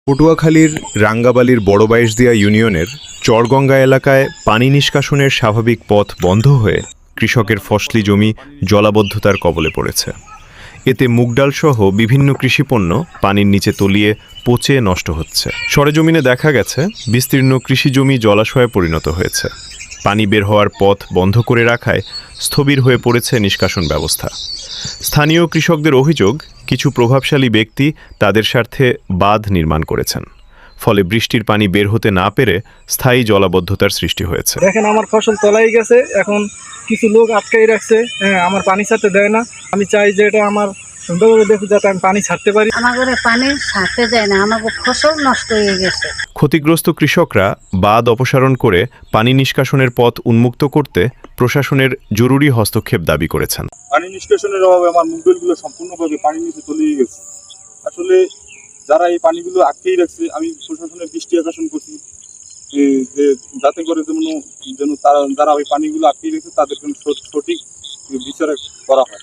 পটুয়াখালীর রাঙ্গাবালির বড়বাইশদিয়া ইউনিয়নের চরগঙ্গা এলাকায় পানি নিষ্কাশনের স্বাভাবিক পথ বন্ধ হয়ে কৃষকের ফসলি জমি জলাবদ্ধতার কবলে পড়েছে। এতে মুগডালসহ বিভিন্ন কৃষিপণ্য পানির নিচে তলিয়ে পচে নষ্ট হচ্ছে। সরেজমিনে দেখা গেছে বিস্তীর্ণ কৃষিজমি জলাশয়ে পরিণত হয়েছে। পানি বের হওয়ার পথ বন্ধ করে রাখায় স্থবির হয়ে পড়েছে নিষ্কাশন ব্যবস্থা। স্থানীয় কৃষকদের অভিযোগ, কিছু প্রভাবশালী ব্যক্তি তাদের স্বার্থে বাঁধ নির্মাণ করেছেন, ফলে বৃষ্টির পানি বের হতে না পেরে স্থায়ী জলাবদ্ধতার সৃষ্টি হয়েছে। দেখেন, আমার ফসল তলাই গেছে, এখন কিছু লোক আটকাই রাখছে। আমার পানি ছাড়তে দেয় না। আমি চাই যে এটা আমার সুন্দরভাবে দেখুন, যাতে আমি পানি ছাড়তে পারি। আমাদের পানি ছাড়তে দেয় না, আমাদের ফসল নষ্ট হয়ে গেছে। ক্ষতিগ্রস্ত কৃষকরা বাঁধ অপসারণ করে পানি নিষ্কাশনের পথ উন্মুক্ত করতে প্রশাসনের জরুরি হস্তক্ষেপ দাবি করেছেন। পানি নিষ্কাশনের অভাবে আমার মুগডালগুলো সম্পূর্ণভাবে পানির নিচে তলিয়ে গেছে। আসলে যারা এই পানিগুলো আটকেই রাখছে, আমি প্রশাসনের দৃষ্টি আকর্ষণ করছি যে যাতে করে যেন তারা যারা ওই পানিগুলো আটকেই রেখেছে তাদের জন্য সঠিক বিচার করা হয়।